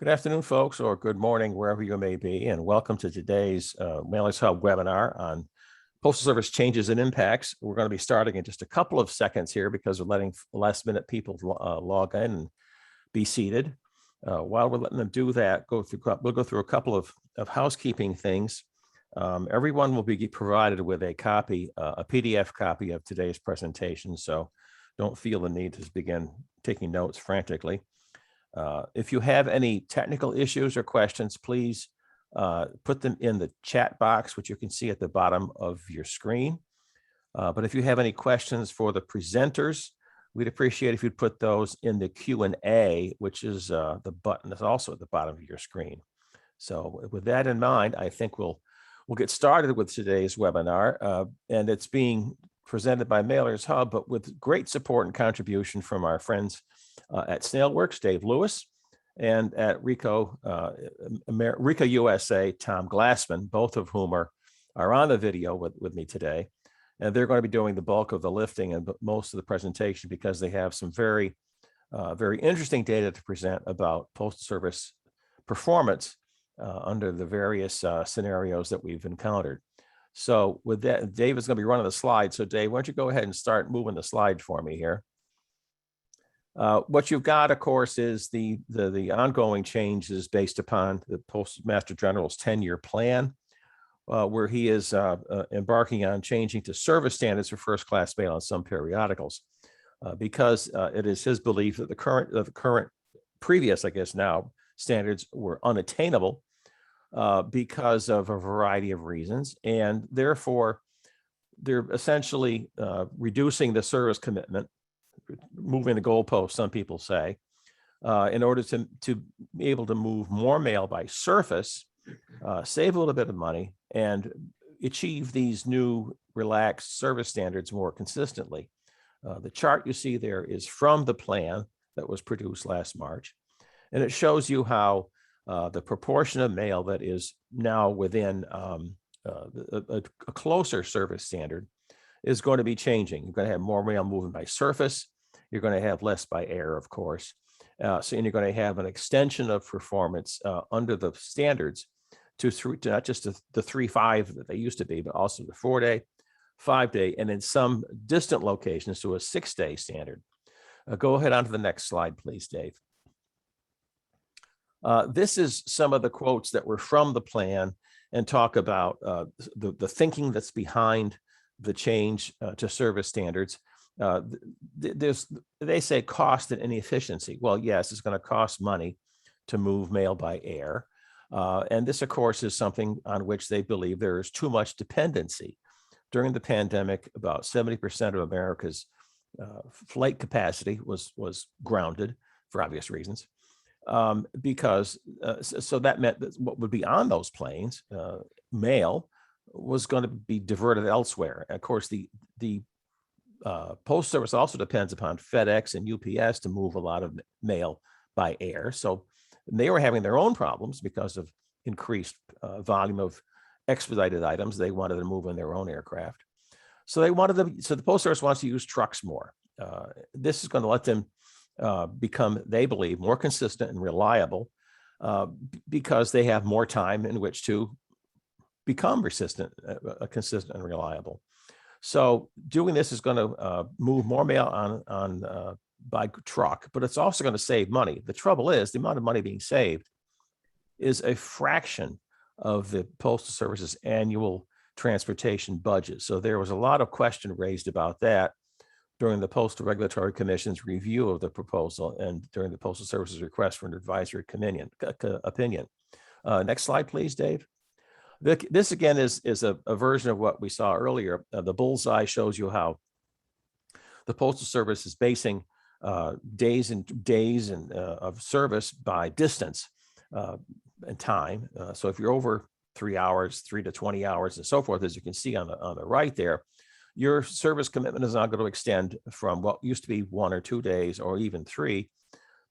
Good afternoon, folks, or good morning, wherever you may be, and welcome to today's Mailers Hub webinar on Postal Service changes and impacts. We're going to be starting in just a couple of seconds here because we're letting last-minute people log in and be seated. While we're letting them do that, we'll go through a couple of housekeeping things. Everyone will be provided with a copy, a PDF copy of today's presentation, so don't feel the need to begin taking notes frantically. If you have any technical issues or questions, please put them in the chat box, which you can see at the bottom of your screen. But if you have any questions for the presenters, we'd appreciate if you'd put those in the Q&A, which is the button that's also at the bottom of your screen. So with that in mind, I think we'll get started with today's webinar, and it's being presented by Mailers Hub, but with great support and contribution from our friends at Snailworks, Dave Lewis, and at Ricoh, Ricoh USA, Tom Glassman, both of whom are on the video with me today. And they're going to be doing the bulk of the lifting and most of the presentation because they have some very interesting data to present about Postal Service performance under the various scenarios that we've encountered. So with that, Dave is going to be running the slide. So Dave, why don't you go ahead and start moving the slide for me here? What you've got, of course, is the ongoing changes based upon the Postmaster General's 10-year plan, where he is embarking on changing to service standards for first-class mail on some periodicals, because it is his belief that the previous, I guess now, standards were unattainable because of a variety of reasons, and therefore they're essentially reducing the service commitment, moving the goalpost, some people say, in order to be able to move more mail by surface, save a little bit of money, and achieve these new relaxed service standards more consistently. The chart you see there is from the plan that was produced last March, and it shows you how the proportion of mail that is now within a closer service standard is going to be changing. You're going to have more mail moving by surface. You're going to have less by air, of course. And you're going to have an extension of performance under the standards to not just the 3-5 that they used to be, but also the 4-day, 5-day, and in some distant locations to a 6-day standard. Go ahead on to the next slide, please, Dave. This is some of the quotes that were from the plan and talk about the thinking that's behind the change to service standards. They say cost and inefficiency. Well, yes, it's going to cost money to move mail by air. And this, of course, is something on which they believe there is too much dependency. During the pandemic, about 70% of America's flight capacity was grounded for obvious reasons. Because so that meant that what would be on those planes, mail, was going to be diverted elsewhere. And of course, the Post Service also depends upon FedEx and UPS to move a lot of mail by air. So they were having their own problems because of increased volume of expedited items. They wanted to move in their own aircraft. So the Post Service wants to use trucks more. This is going to let them become, they believe, more consistent and reliable because they have more time in which to become consistent and reliable. So doing this is going to move more mail on by truck, but it's also going to save money. The trouble is the amount of money being saved is a fraction of the Postal Service's annual transportation budget. So there was a lot of question raised about that during the Postal Regulatory Commission's review of the proposal and during the Postal Service's request for an advisory opinion. Next slide, please, Dave. This again is a version of what we saw earlier. The bullseye shows you how the Postal Service is basing days of service by distance and time. So if you're over 3 hours, 3 to 20 hours, and so forth, as you can see on the right there, your service commitment is not going to extend from what used to be 1 or 2 days, or even 3,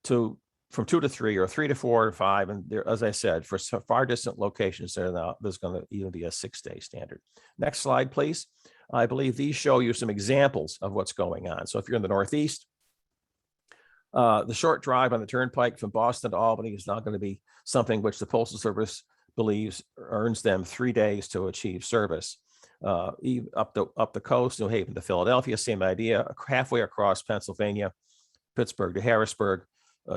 from 2 to 3, or 3 to 4 or 5. And there, as I said, for some far distant locations, there's going to even be a 6-day standard. Next slide, please. I believe these show you some examples of what's going on. So if you're in the Northeast, The short drive on the turnpike from Boston to Albany is not going to be something which the Postal Service believes earns them 3 days to achieve service. Up the coast, New Haven to Philadelphia, same idea. Halfway across Pennsylvania, Pittsburgh to Harrisburg,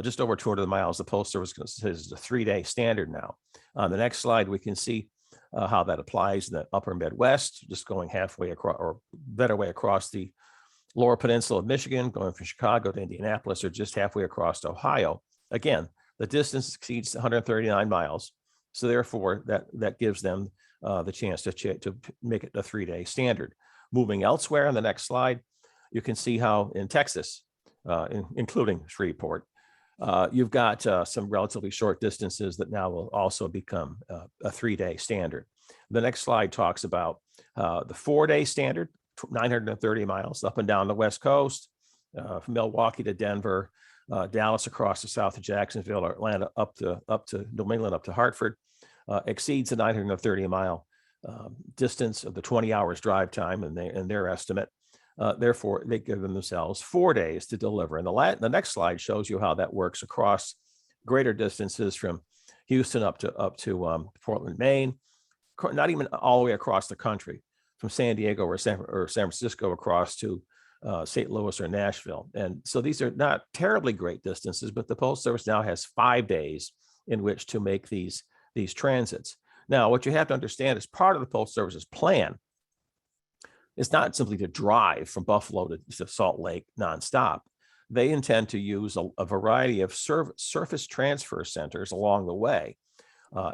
just over 200 miles. The Postal Service says it's a 3-day standard now. On the next slide, we can see how that applies in the upper Midwest, just going halfway across, or better way across the lower peninsula of Michigan, going from Chicago to Indianapolis, or just halfway across to Ohio. Again, the distance exceeds 139 miles. So therefore, that gives them the chance to make it a 3-day standard. Moving elsewhere on the next slide, you can see how in Texas, including Shreveport, you've got some relatively short distances that now will also become a 3-day standard. The next slide talks about the 4-day standard, 930 miles up and down the West Coast, from Milwaukee to Denver, Dallas across the south of Jacksonville, Atlanta up to New England, up to Hartford, exceeds the 930-mile distance of the 20 hours drive time in their estimate. Therefore, they give themselves 4 days to deliver. And the next slide shows you how that works across greater distances from Houston up to Portland, Maine, not even all the way across the country, from San Diego or San Francisco across to St. Louis or Nashville. And so these are not terribly great distances, but the Postal Service now has 5 days in which to make these transits. Now, what you have to understand is part of the Postal Service's plan is not simply to drive from Buffalo to Salt Lake nonstop. They intend to use a variety of surface transfer centers along the way,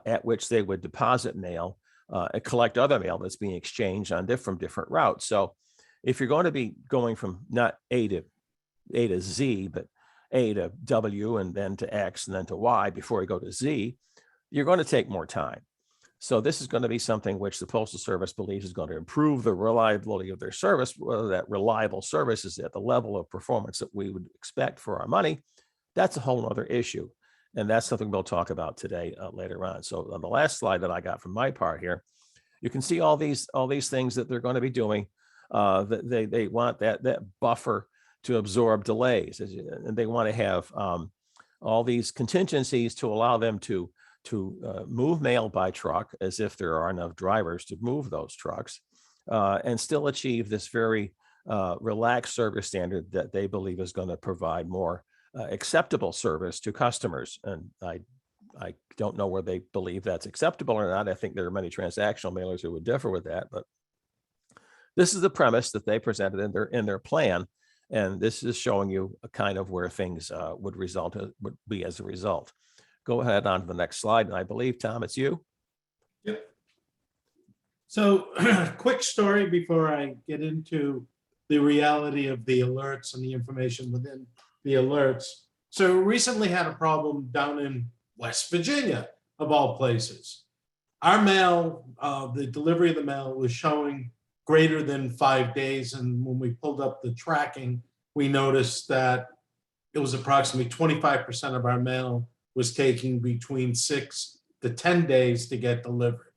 at which they would deposit mail and collect other mail that's being exchanged on different routes. So if you're going to be going from not A to Z, but A to W and then to X and then to Y before you go to Z, you're going to take more time. So this is going to be something which the Postal Service believes is going to improve the reliability of their service. Whether that reliable service is at the level of performance that we would expect for our money, that's a whole other issue. And that's something we'll talk about today later on. So on the last slide that I got from my part here, you can see all these things that they're going to be doing. That they want that buffer to absorb delays, and they want to have all these contingencies to allow them to move mail by truck as if there are enough drivers to move those trucks, and still achieve this very relaxed service standard that they believe is going to provide more acceptable service to customers. And I don't know where they believe that's acceptable or not. I think there are many transactional mailers who would differ with that, but this is the premise that they presented in their plan, and this is showing you a kind of where things would be as a result. Go ahead on to the next slide, and I believe, Tom, it's you. Yep. So quick story before I get into the reality of the alerts and the information within the alerts. So recently had a problem down in West Virginia, of all places. Our mail, the delivery of the mail was showing greater than 5 days. And when we pulled up the tracking, we noticed that it was approximately 25% of our mail was taking between 6 to 10 days to get delivered.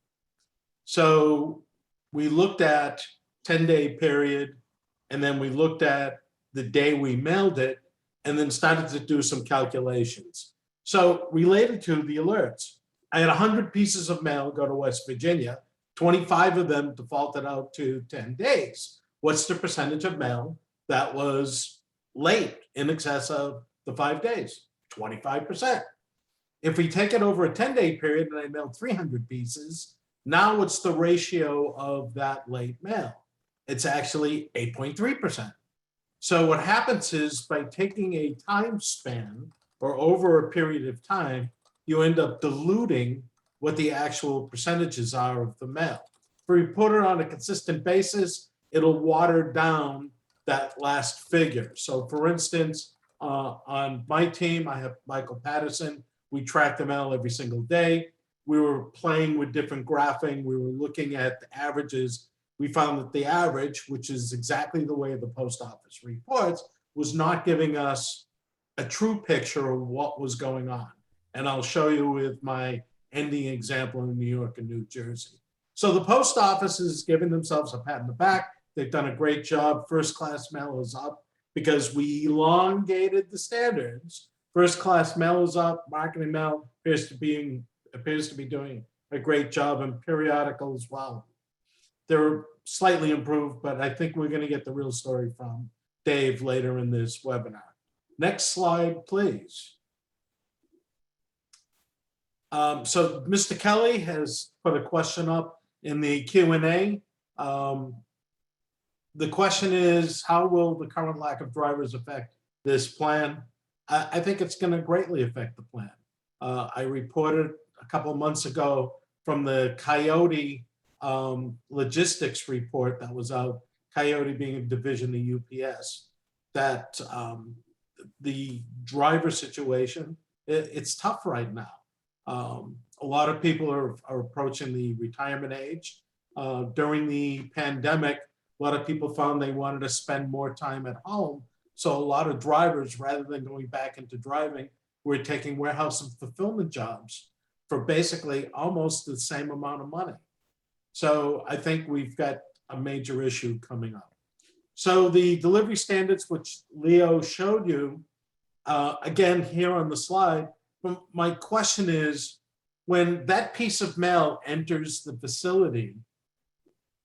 So we looked at 10-day period, and then we looked at the day we mailed it, and then started to do some calculations. So related to the alerts, I had 100 pieces of mail go to West Virginia. 25 of them defaulted out to 10 days. What's the percentage of mail that was late in excess of the 5 days? 25%. If we take it over a 10-day period and I mailed 300 pieces, now what's the ratio of that late mail? It's actually 8.3%. So what happens is by taking a time span or over a period of time, you end up diluting what the actual percentages are of the mail. If we put it on a consistent basis, it'll water down that last figure. So for instance, on my team, I have Michael Patterson. We track the mail every single day. We were playing with different graphing. We were looking at the averages. We found that the average, which is exactly the way the post office reports, was not giving us a true picture of what was going on. And I'll show you with my ending example in New York and New Jersey. So the post office is giving themselves a pat on the back. They've done a great job. First class mail is up because we elongated the standards. First class mail is up, marketing mail appears to be doing a great job, and periodical as well. They're slightly improved, but I think we're going to get the real story from Dave later in this webinar. Next slide, please. So Mr. Kelly has put a question up in the Q&A. The question is, how will the current lack of drivers affect this plan? I think it's going to greatly affect the plan. I reported a couple of months ago from the Coyote logistics report that was out, Coyote being a division of UPS, that the driver situation, it's tough right now. A lot of people are approaching the retirement age. During the pandemic, a lot of people found they wanted to spend more time at home. So a lot of drivers, rather than going back into driving, were taking warehouse and fulfillment jobs for basically almost the same amount of money. So I think we've got a major issue coming up. So the delivery standards, which Leo showed you, again, here on the slide, my question is, when that piece of mail enters the facility,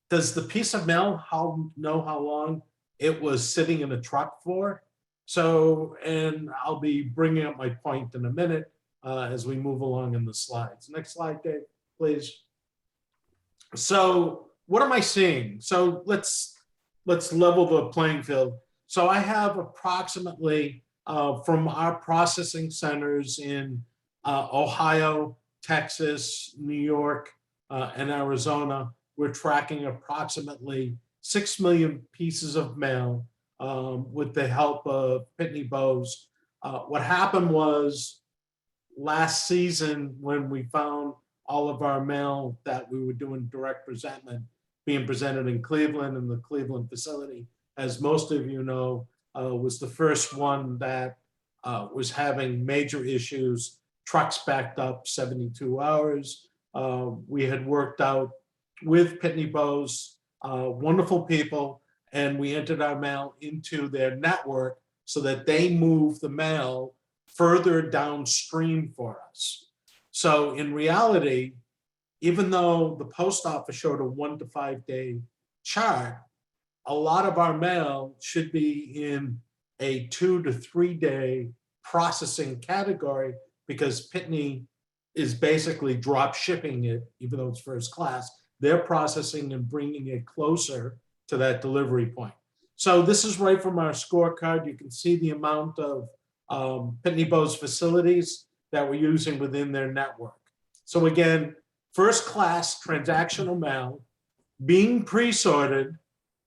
does the piece of mail know how long it was sitting in a truck for? So, and I'll be bringing up my point in a minute as we move along in the slides. Next slide, Dave, please. So what am I seeing? So let's level the playing field. So I have approximately from our processing centers in Ohio, Texas, New York, and Arizona, we're tracking approximately 6 million pieces of mail with the help of Pitney Bowes. What happened was last season, when we found all of our mail that we were doing direct presentment being presented in Cleveland, and the Cleveland facility, as most of you know, was the first one that was having major issues, trucks backed up 72 hours. We had worked out with Pitney Bowes, wonderful people, and we entered our mail into their network so that they move the mail further downstream for us. So in reality, even though the post office showed a 1 to 5 day chart, a lot of our mail should be in a 2 to 3 day processing category, because Pitney is basically drop shipping it, even though it's first class. They're processing and bringing it closer to that delivery point. So this is right from our scorecard. You can see the amount of Pitney Bowes facilities that we're using within their network. So again, first class transactional mail being pre-sorted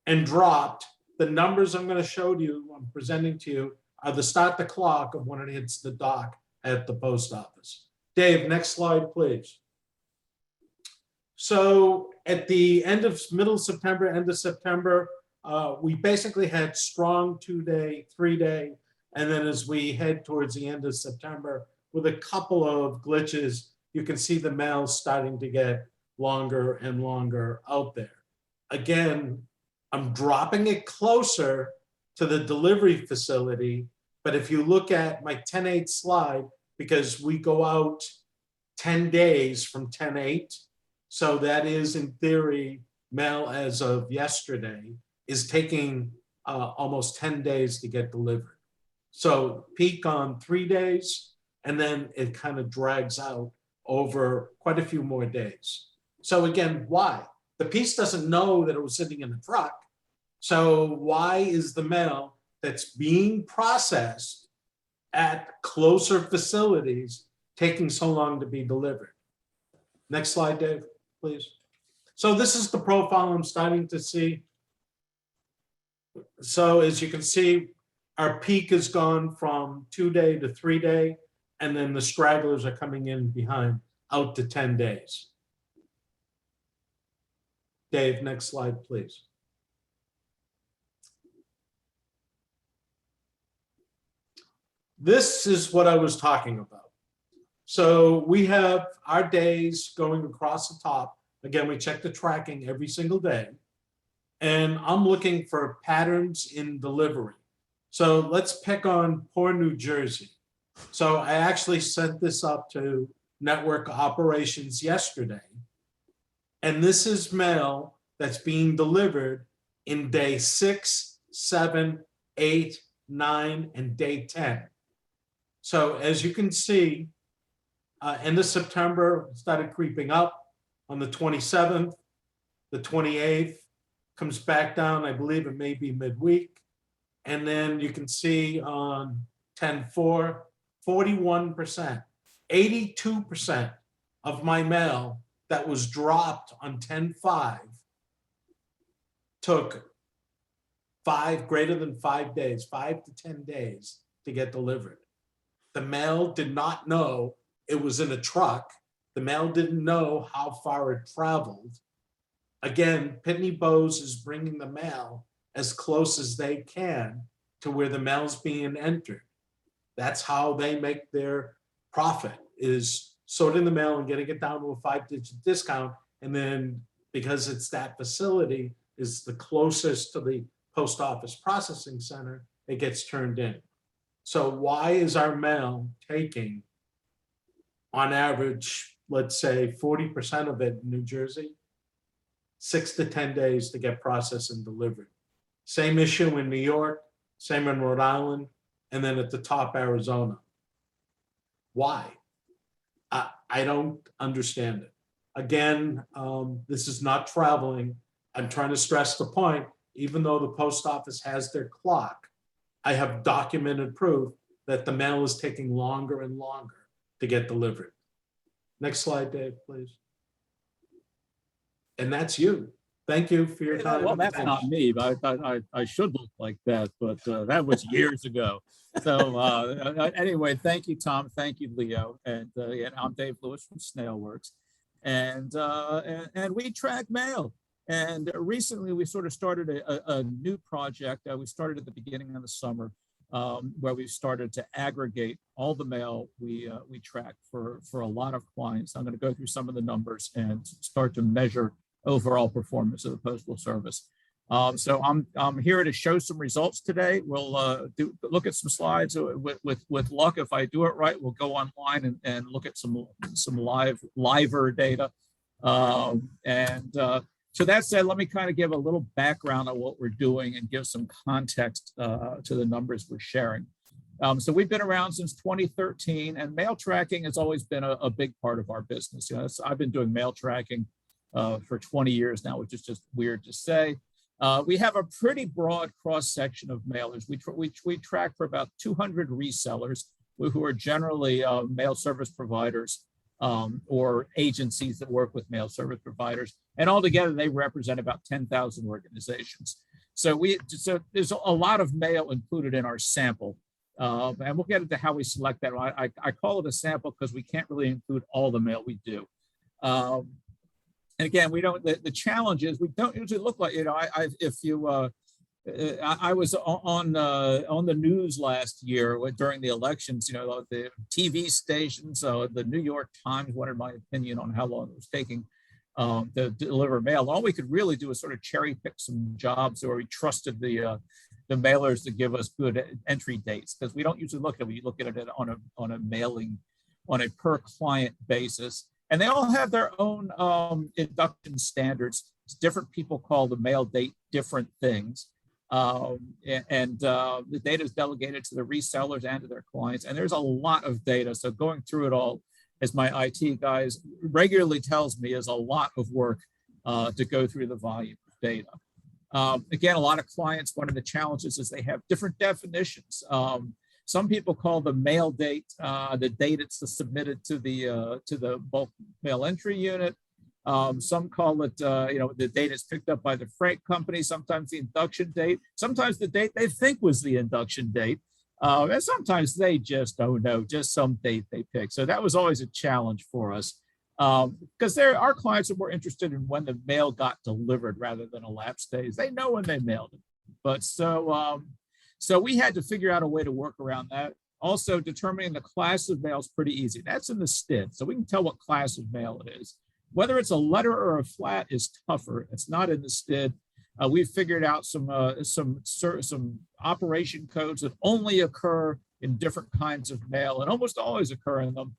and dropped. The numbers I'm going to show you, I'm presenting to you, are the start the clock of when it hits the dock at the post office. Dave, next slide, please. So at the end of middle September, end of September, we basically had strong 2 day, 3 day. And then as we head towards the end of September, with a couple of glitches, you can see the mail starting to get longer and longer out there. Again, I'm dropping it closer to the delivery facility. But if you look at my 10/8 slide, because we go out 10 days from 10/8, so that is in theory, mail as of yesterday is taking almost 10 days to get delivered. So peak on 3 days, and then it kind of drags out over quite a few more days. So again, why? The piece doesn't know that it was sitting in a truck. So why is the mail that's being processed at closer facilities taking so long to be delivered? Next slide, Dave, please. So this is the profile I'm starting to see. So as you can see, our peak has gone from 2 day to 3 day, and then the stragglers are coming in behind out to 10 days. Dave, next slide, please. This is what I was talking about. So we have our days going across the top. Again, we check the tracking every single day. And I'm looking for patterns in delivery. So let's pick on poor New Jersey. So I actually sent this up to network operations yesterday. And this is mail that's being delivered in day 6, 7, 8, 9, and day 10. So as you can see, end of September, it started creeping up on the 27th, the 28th, comes back down, I believe it may be midweek. And then you can see on 10/4, 41%, 82% of my mail that was dropped on 10/5 took greater than 5 days, 5 to 10 days to get delivered. The mail did not know it was in a truck. The mail didn't know how far it traveled. Again, Pitney Bowes is bringing the mail as close as they can to where the mail's being entered. That's how they make their profit, is sorting the mail and getting it down to a 5-digit discount. And then because it's that facility is the closest to the post office processing center, it gets turned in. So why is our mail taking, on average, let's say 40% of it in New Jersey, 6 to 10 days to get processed and delivered? Same issue in New York, same in Rhode Island, and then at the top, Arizona. Why? I don't understand it. Again, this is not traveling. I'm trying to stress the point, even though the post office has their clock, I have documented proof that the mail is taking longer and longer to get delivered. Next slide, Dave, please. And that's you. Thank you for your time. Well, that's not me, but I should look like that, but that was years ago. So anyway, thank you, Tom. Thank you, Leo. And I'm Dave Lewis from Snailworks. And we track mail. And recently we sort of started a new project. We started at the beginning of the summer where we started to aggregate all the mail we track for a lot of clients. I'm going to go through some of the numbers and start to measure overall performance of the Postal Service. So I'm here to show some results today. We'll look at some slides. With luck, if I do it right, we'll go online and look at some liver data. So that said, let me kind of give a little background on what we're doing and give some context to the numbers we're sharing. So we've been around since 2013, and mail tracking has always been a big part of our business. You know, I've been doing mail tracking for 20 years now, which is just weird to say. We have a pretty broad cross-section of mailers. We track for about 200 resellers who are generally mail service providers or agencies that work with mail service providers. And altogether, they represent about 10,000 organizations. So there's a lot of mail included in our sample. And we'll get into how we select that. I call it a sample because we can't really include all the mail we do. And again, the challenge is we don't usually look like, you know, I was on the news last year during the elections. You know, the TV stations, the New York Times wanted my opinion on how long it was taking to deliver mail. All we could really do was sort of cherry pick some jobs where we trusted the mailers to give us good entry dates, because we don't usually look at it. We look at it on a mailing, on a per client basis. And they all have their own induction standards. Different people call the mail date different things. The data is delegated to the resellers and to their clients. And there's a lot of data. So going through it all, as my IT guys regularly tells me, is a lot of work to go through the volume of data. Again, a lot of clients, one of the challenges is they have different definitions. Some people call the mail date the date it's submitted to the bulk mail entry unit. Some call it the date is picked up by the freight company. Sometimes the induction date. Sometimes the date they think was the induction date, and sometimes they just don't know, just some date they pick. So that was always a challenge for us because our clients are more interested in when the mail got delivered rather than elapsed days. They know when they mailed it, but so we had to figure out a way to work around that. Also, determining the class of mail is pretty easy. That's in the STID, so we can tell what class of mail it is. Whether it's a letter or a flat is tougher. It's not in the STID. We've figured out some operation codes that only occur in different kinds of mail and almost always occur in them,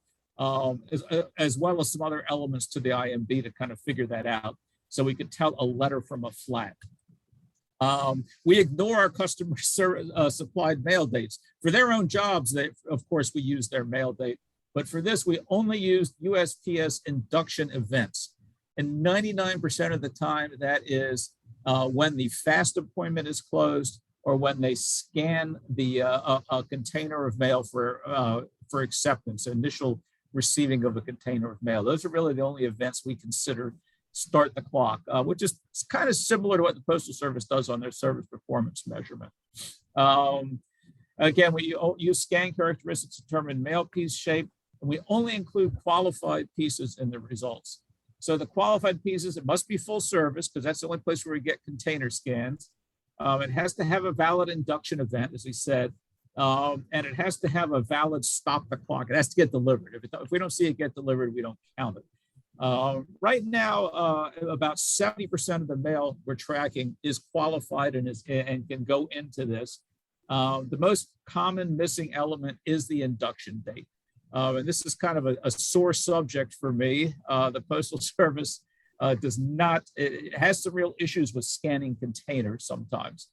as well as some other elements to the IMB to kind of figure that out. So we could tell a letter from a flat. We ignore our customer supplied mail dates. For their own jobs, of course, we use their mail date. But for this, we only use USPS induction events. And 99% of the time, that is when the fast appointment is closed or when they scan the a container of mail for acceptance, initial receiving of a container of mail. Those are really the only events we consider start the clock, which is kind of similar to what the Postal Service does on their service performance measurement. Again, we use scan characteristics to determine mail piece shape, and we only include qualified pieces in the results. So the qualified pieces, it must be full service because that's the only place where we get container scans. It has to have a valid induction event, as we said, and it has to have a valid stop the clock. It has to get delivered. If we don't see it get delivered, we don't count it. Right now, about 70% of the mail we're tracking is qualified and can go into this. The most common missing element is the induction date. And this is kind of a sore subject for me. The Postal Service does not, it has some real issues with scanning containers sometimes.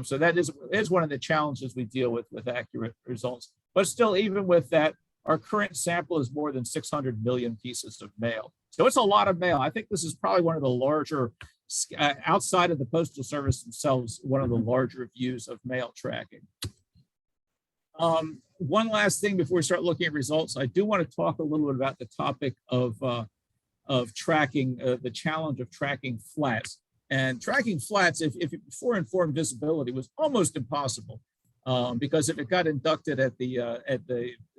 So that is one of the challenges we deal with accurate results. But still, even with that, our current sample is more than 600 million pieces of mail. So it's a lot of mail. I think this is probably one of the larger, outside of the Postal Service themselves, one of the larger views of mail tracking. One last thing before we start looking at results, I do want to talk a little bit about the topic of tracking, the challenge of tracking flats. And tracking flats, if before informed visibility was almost impossible, because if it got inducted at the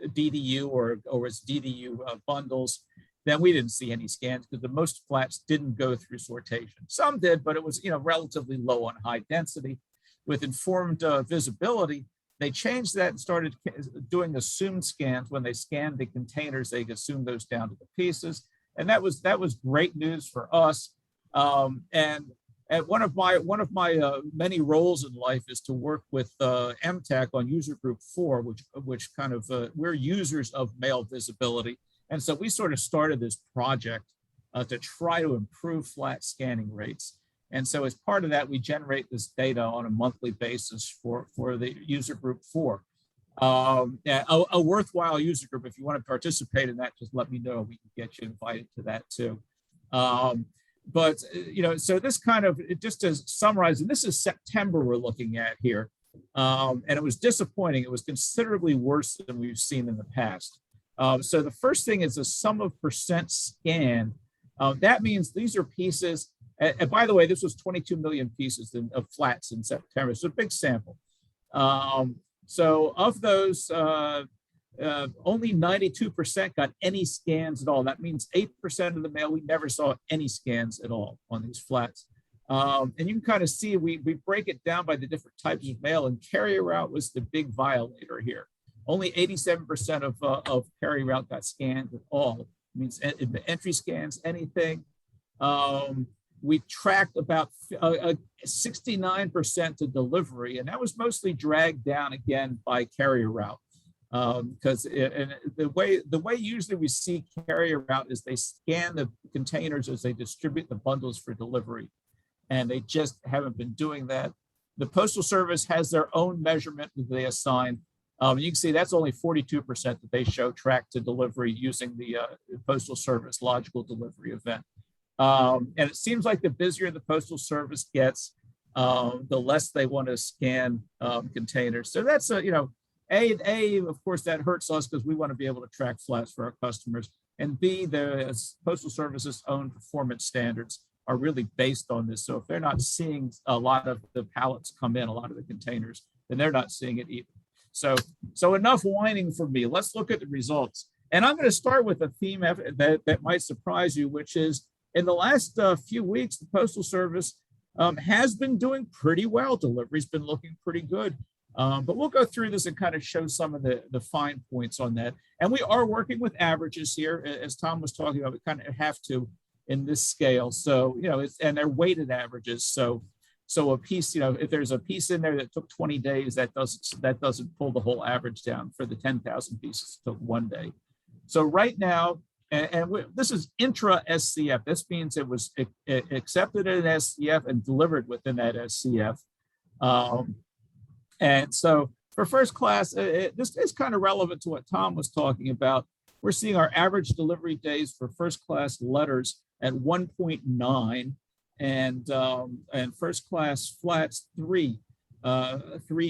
DDU or its DDU bundles, then we didn't see any scans because the most flats didn't go through sortation. Some did, but it was relatively low on high density. With informed visibility, they changed that and started doing assumed scans. When they scanned the containers, they assumed those down to the pieces, and that was great news for us. And one of my many roles in life is to work with MTAC on user group 4, which kind of we're users of mail visibility, and so we sort of started this project to try to improve flat scanning rates. And so as part of that, we generate this data on a monthly basis for the user group 4. A worthwhile user group. If you want to participate in that, just let me know. We can get you invited to that too. But so this kind of, just to summarize, and this is September we're looking at here, and it was disappointing. It was considerably worse than we've seen in the past. So the first thing is the sum of percent scanned. That means these are pieces, and by the way, this was 22 million pieces of flats in September, so a big sample. So of those, only 92% got any scans at all. That means 8% of the mail, we never saw any scans at all on these flats. And you can kind of see, we break it down by the different types of mail, and carrier route was the big violator here. Only 87% of carrier route got scanned at all. It means entry scans, anything. We tracked about 69% to delivery, and that was mostly dragged down again by carrier route. Because the way usually we see carrier route is they scan the containers as they distribute the bundles for delivery, and they just haven't been doing that. The Postal Service has their own measurement that they assign. You can see that's only 42% that they show track to delivery using the Postal Service logical delivery event. And it seems like the busier the Postal Service gets, the less they want to scan containers. So that's of course, that hurts us because we want to be able to track flats for our customers. And B, the Postal Service's own performance standards are really based on this. So if they're not seeing a lot of the pallets come in, a lot of the containers, then they're not seeing it either. So enough whining for me. Let's look at the results. And I'm going to start with a theme that might surprise you, which is in the last few weeks, the Postal Service has been doing pretty well. Delivery's been looking pretty good. But we'll go through this and kind of show some of the fine points on that. And we are working with averages here, as Tom was talking about. We kind of have to in this scale. So, and they're weighted averages. So So a piece, if there's a piece in there that took 20 days, that doesn't pull the whole average down. For the 10,000 pieces, it took 1 day. So right now, this is intra SCF. This means it was accepted in SCF and delivered within that SCF. And so for first class, this is kind of relevant to what Tom was talking about. We're seeing our average delivery days for first class letters at 1.9, and first class flats 3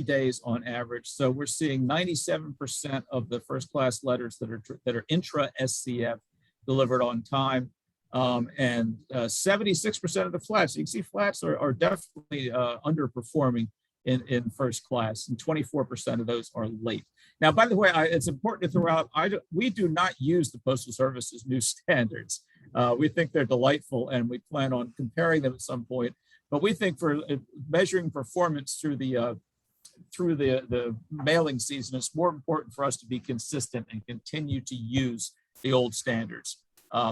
days on average. So we're seeing 97% of the first class letters that are intra SCF delivered on time, and 76% of the flats. You can see flats are definitely underperforming in first class, and 24% of those are late. Now, by the way, it's important to throw out, we do not use the Postal Service's new standards. We think they're delightful, and we plan on comparing them at some point. But we think for measuring performance through the mailing season, it's more important for us to be consistent and continue to use the old standards.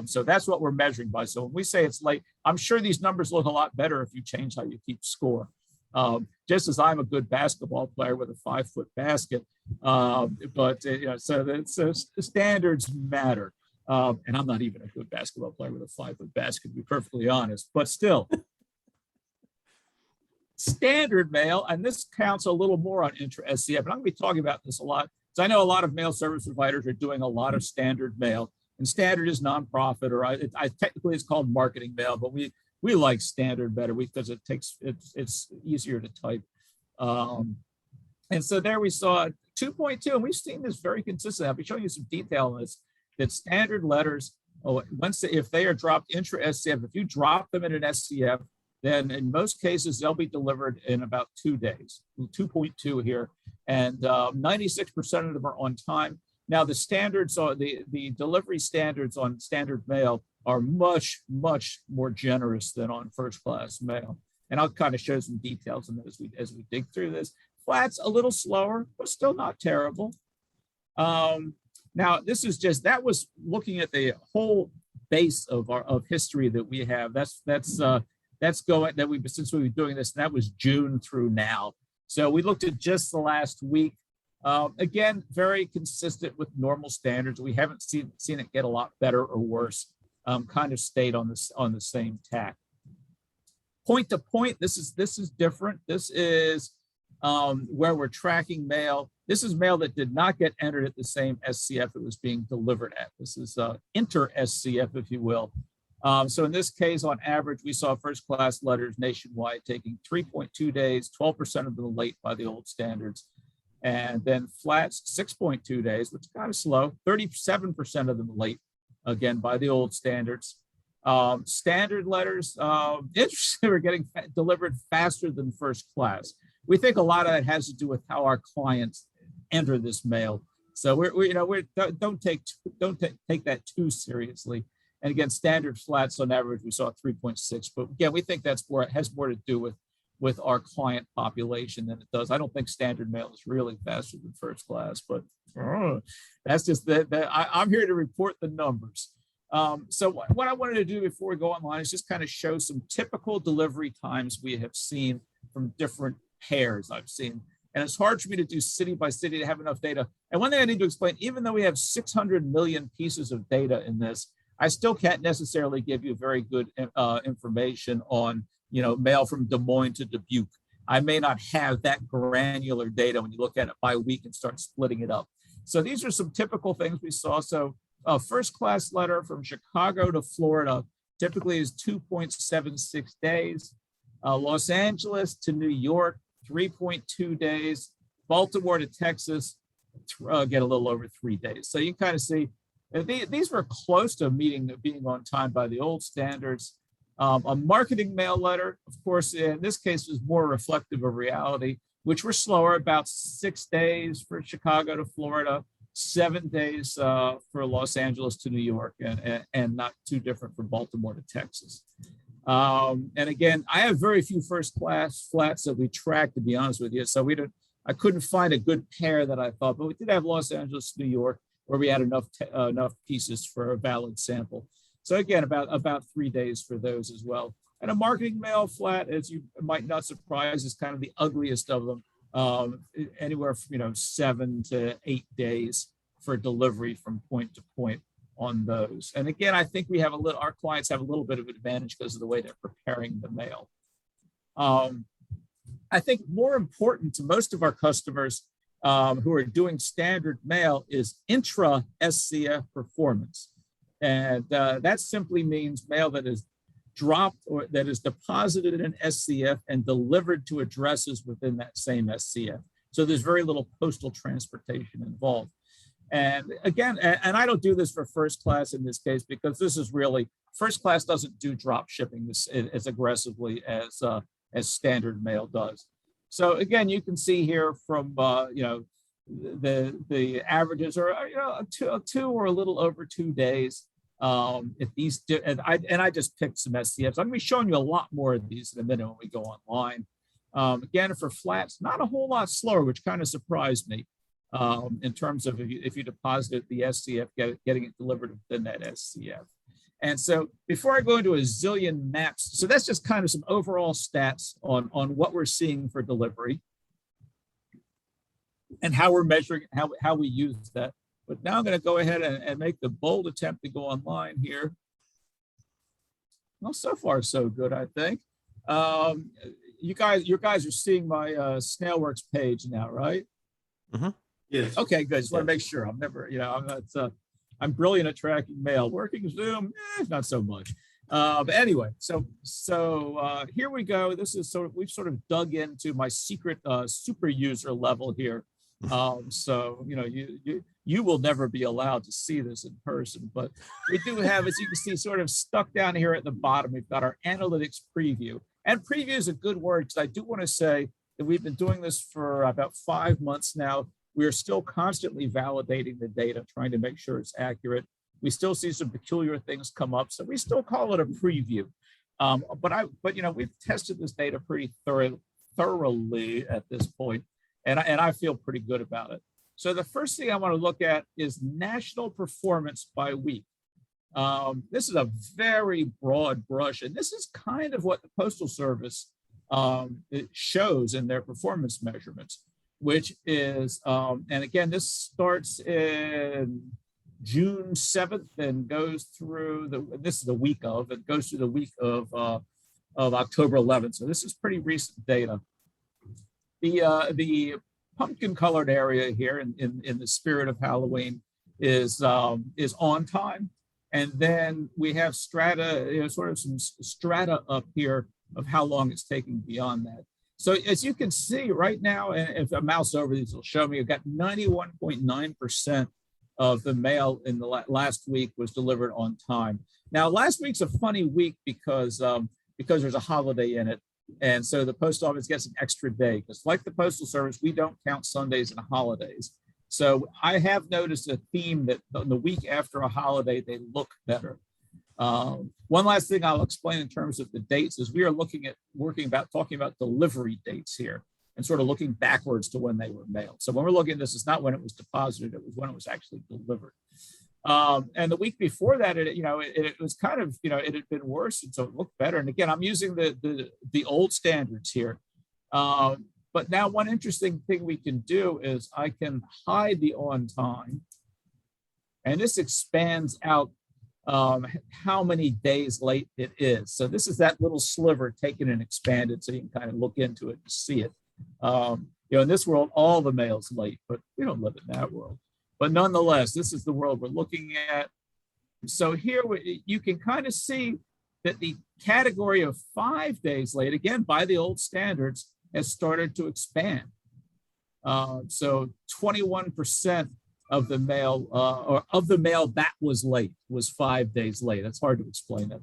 So that's what we're measuring by. So when we say it's late, I'm sure these numbers look a lot better if you change how you keep score. Just as I'm a good basketball player with a 5-foot basket, so the standards matter. And I'm not even a good basketball player with a 5-foot basket, to be perfectly honest, but still. Standard mail, and this counts a little more on intra SCF, and I'm going to be talking about this a lot, because I know a lot of mail service providers are doing a lot of standard mail, and standard is nonprofit, or technically it's called marketing mail, but we like standard better because it's easier to type. And so there we saw 2.2, and we've seen this very consistent. I'll be showing you some detail on this, that standard letters, if they are dropped intra SCF, if you drop them in an SCF, then in most cases, they'll be delivered in about 2 days, 2.2 here, and 96% of them are on time. Now, the standards, the delivery standards on standard mail are much, much more generous than on first class mail. And I'll kind of show some details on that as we dig through this. Flats a little slower, but still not terrible. Now, this is that was looking at the whole base of history that we have. Since we've been doing this, and that was June through now. So we looked at just the last week. Again, very consistent with normal standards. We haven't seen it get a lot better or worse. Kind of stayed on the same tack. Point to point, this is different. This is where we're tracking mail. This is mail that did not get entered at the same SCF it was being delivered at. This is inter SCF, if you will. So in this case, on average, we saw first class letters nationwide taking 3.2 days, 12% of them late by the old standards. And then flats, 6.2 days, which is kind of slow, 37% of them late, again, by the old standards. Standard letters, interesting, we're getting delivered faster than first class. We think a lot of that has to do with how our clients enter this mail. So don't take that too seriously. And again, standard flats on average, we saw 3.6. But again, we think it has more to do with our client population than it does. I don't think standard mail is really faster than first class, but that's just I'm here to report the numbers. So what I wanted to do before we go online is just kind of show some typical delivery times we have seen from different pairs I've seen. And it's hard for me to do city by city to have enough data. And one thing I need to explain, even though we have 600 million pieces of data in this, I still can't necessarily give you very good information on, mail from Des Moines to Dubuque. I may not have that granular data when you look at it by week and start splitting it up. So these are some typical things we saw. So a first class letter from Chicago to Florida typically is 2.76 days. Los Angeles to New York, 3.2 days. Baltimore to Texas, get a little over 3 days. So you kind of see these were close to being on time by the old standards. A marketing mail letter, of course, in this case was more reflective of reality, which were slower, about 6 days for Chicago to Florida, 7 days for Los Angeles to New York, and not too different from Baltimore to Texas. And again, I have very few first class flats that we track, to be honest with you. So I couldn't find a good pair that I thought, but we did have Los Angeles to New York, where we had enough pieces for a valid sample. So again, about 3 days for those as well. And a marketing mail flat, as you might not surprise, is kind of the ugliest of them. Anywhere from 7 to 8 days for delivery from point to point on those. And again, I think we have our clients have a little bit of advantage because of the way they're preparing the mail. I think more important to most of our customers who are doing standard mail is intra SCF performance. And that simply means mail that is dropped or that is deposited in SCF and delivered to addresses within that same SCF. So there's very little postal transportation involved. And again, and I don't do this for first class in this case, because this is really, first class doesn't do drop shipping as aggressively as standard mail does. So again, you can see here from, the averages are, two or a little over 2 days. If these do, and I just picked some SCFs. I'm going to be showing you a lot more of these in a minute when we go online. Again, for flats, not a whole lot slower, which kind of surprised me in terms of if you deposited the SCF, getting it delivered within that SCF. And so before I go into a zillion maps, so that's just kind of some overall stats on what we're seeing for delivery and how we're measuring, how we use that. But now I'm going to go ahead and make the bold attempt to go online here. Well, so far so good, I think. You guys are seeing my Snailworks page now, right? Mm-hmm. Yes. Okay, good. Just want to make sure. I'm never, I'm not. I'm brilliant at tracking mail. Working Zoom, not so much. But anyway, so here we go. This is we've sort of dug into my secret super user level here. So you will never be allowed to see this in person, but we do have, as you can see, sort of stuck down here at the bottom, we've got our analytics preview. And preview is a good word, because I do want to say that we've been doing this for about 5 months now. We are still constantly validating the data, trying to make sure it's accurate. We still see some peculiar things come up, so we still call it a preview. But we've tested this data pretty thoroughly at this point, and I feel pretty good about it. So the first thing I want to look at is national performance by week. This is a very broad brush, and this is kind of what the Postal Service it shows in their performance measurements, which is, and again, this starts in June 7th and goes through this is the week of, it goes through the week of October 11th. So this is pretty recent data. The pumpkin colored area here in the spirit of Halloween is on time. And then we have strata, sort of some strata up here of how long it's taking beyond that. So as you can see right now, and if I mouse over these, it'll show me I've got 91.9% of the mail in the last week was delivered on time. Now, last week's a funny week because there's a holiday in it. And so the post office gets an extra day, because like the Postal Service, we don't count Sundays and holidays. So I have noticed a theme that the week after a holiday, they look better. One last thing I'll explain in terms of the dates is we are talking about delivery dates here and sort of looking backwards to when they were mailed. So when we're looking at this, it's not when it was deposited, it was when it was actually delivered. And the week before that, it was kind of, it had been worse, and so it looked better. And again, I'm using the old standards here. But now one interesting thing we can do is I can hide the on time, and this expands out how many days late it is. So this is that little sliver taken and expanded, so you can kind of look into it and see it. In this world, all the mail's late, but we don't live in that world. But nonetheless, this is the world we're looking at. So here you can kind of see that the category of 5 days late, again, by the old standards, has started to expand. So 21% of the mail, or of the mail that was late, was 5 days late. That's hard to explain that,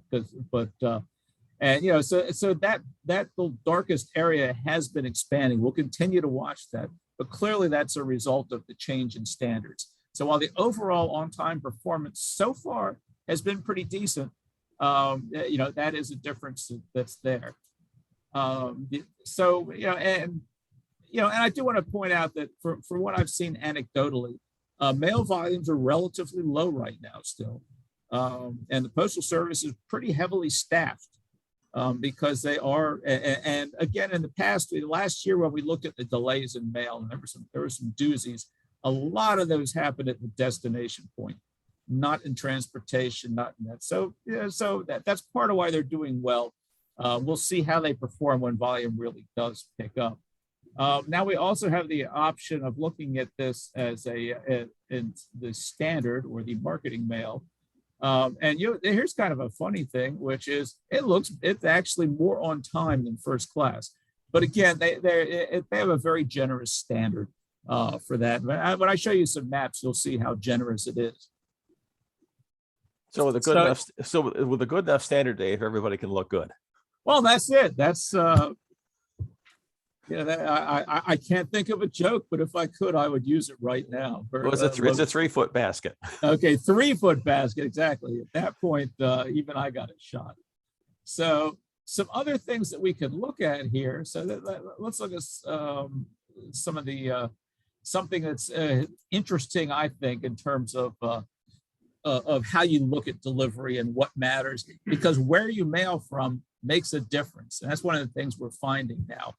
so that the darkest area has been expanding. We'll continue to watch that, but clearly that's a result of the change in standards. So while the overall on-time performance so far has been pretty decent, that is a difference that's there. And I do want to point out that for what I've seen anecdotally, mail volumes are relatively low right now still. And the Postal Service is pretty heavily staffed. because they are, and again, in the past, last year when we looked at the delays in mail, and there were some doozies, a lot of those happened at the destination point, not in transportation, not in that. So, so that's part of why they're doing well. We'll see how they perform when volume really does pick up. Now we also have the option of looking at this as in the standard or the marketing mail. And here's kind of a funny thing, which is it's actually more on time than first class. But again, they have a very generous standard for that. When I show you some maps, you'll see how generous it is. So with a good enough standard, Dave, everybody can look good. Well, that's it. That's I can't think of a joke, but if I could, I would use it right now. It's a 3-foot basket. Okay, 3-foot basket, exactly. At that point, even I got a shot. So some other things that we could look at here. So let's look at some of the something that's interesting, I think, in terms of how you look at delivery and what matters, because where you mail from makes a difference, and that's one of the things we're finding now.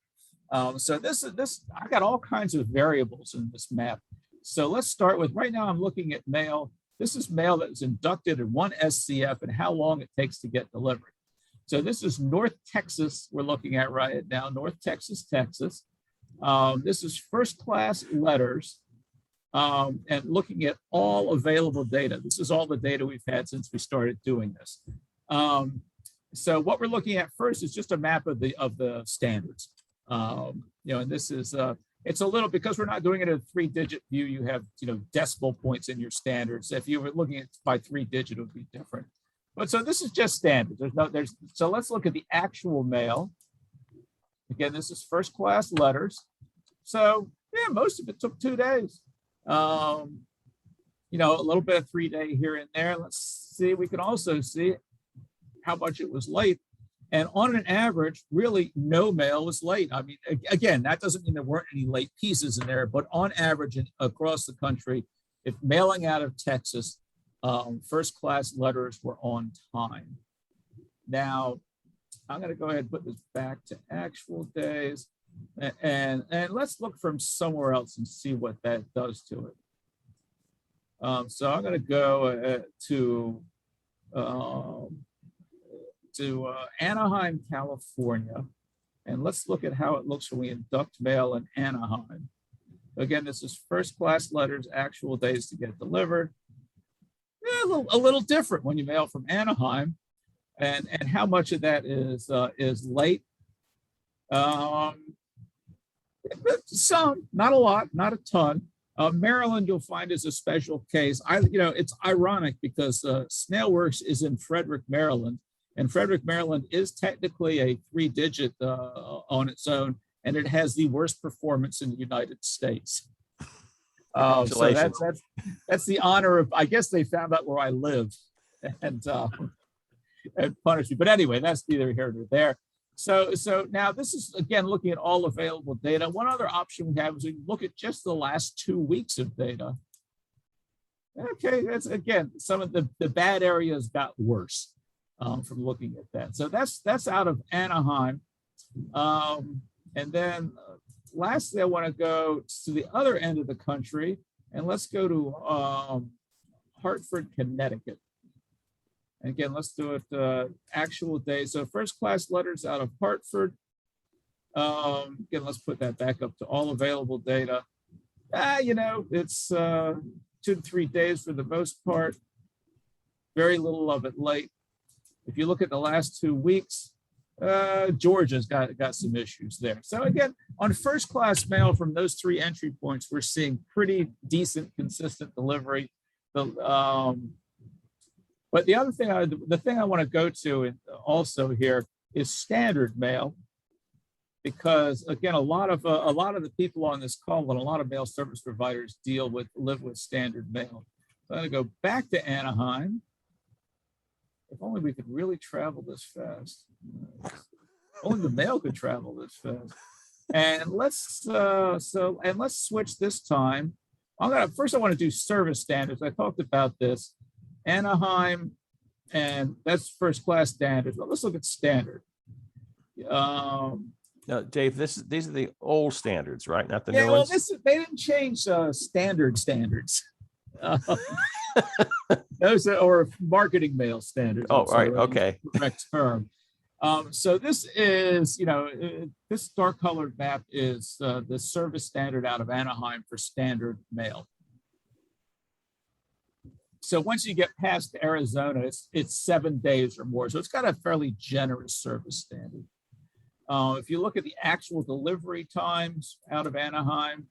So this I got all kinds of variables in this map. So let's start with, right now I'm looking at mail. This is mail that was inducted in 1 SCF and how long it takes to get delivered. So this is North Texas we're looking at right now, North Texas, Texas. This is first class letters and looking at all available data. This is all the data we've had since we started doing this. So what we're looking at first is just a map of the standards. And this is it's a little, because we're not doing it in a 3-digit view, you have decimal points in your standards. If you were looking at by 3-digit, it would be different. But so this is just standard. So let's look at the actual mail. Again, this is first class letters. So yeah, most of it took 2 days. A little bit of 3-day here and there. Let's see. We can also see how much it was late. And on an average, really no mail was late. I mean, again, that doesn't mean there weren't any late pieces in there, but on average across the country, if mailing out of Texas, first class letters were on time. Now, I'm going to go ahead and put this back to actual days, and let's look from somewhere else and see what that does to it. So I'm going to go to Anaheim, California, and let's look at how it looks when we induct mail in Anaheim. Again, this is first class letters, actual days to get delivered. Yeah, a little different when you mail from Anaheim, and how much of that is late. Some, not a lot, not a ton. Maryland, you'll find, is a special case. It's ironic because Snailworks is in Frederick, Maryland. And Frederick, Maryland is technically a 3-digit on its own, and it has the worst performance in the United States. So that's the honor of, I guess they found out where I live and punished me. But anyway, that's neither here nor there. So now this is, again, looking at all available data. One other option we have is we look at just the last 2 weeks of data. Okay, that's, again, some of the bad areas got worse. From looking at that. So that's out of Anaheim. And then lastly, I want to go to the other end of the country, and let's go to Hartford, Connecticut. And again, let's do it actual day. So first class letters out of Hartford. Again, let's put that back up to all available data. It's 2 to 3 days for the most part. Very little of it late. If you look at the last 2 weeks, Georgia's got some issues there. So again, on first class mail from those 3 entry points, we're seeing pretty decent, consistent delivery. But the other thing, the thing I want to go to also here is standard mail, because again, a lot of the people on this call and a lot of mail service providers live with standard mail. So I'm going to go back to Anaheim. If only we could really travel this fast. Only the mail could travel this fast. And let's switch this time. First I want to do service standards. I talked about this. Anaheim, and that's first class standard. But let's look at standard. Now, Dave, these are the old standards, right? Not the Yeah, new well, ones. they didn't change standards. Uh, those are or marketing mail standards. Oh, I'm sorry, right. Okay. the correct term. So this is, this dark colored map is the service standard out of Anaheim for standard mail. So once you get past Arizona, it's 7 days or more. So it's got a fairly generous service standard. If you look at the actual delivery times out of Anaheim,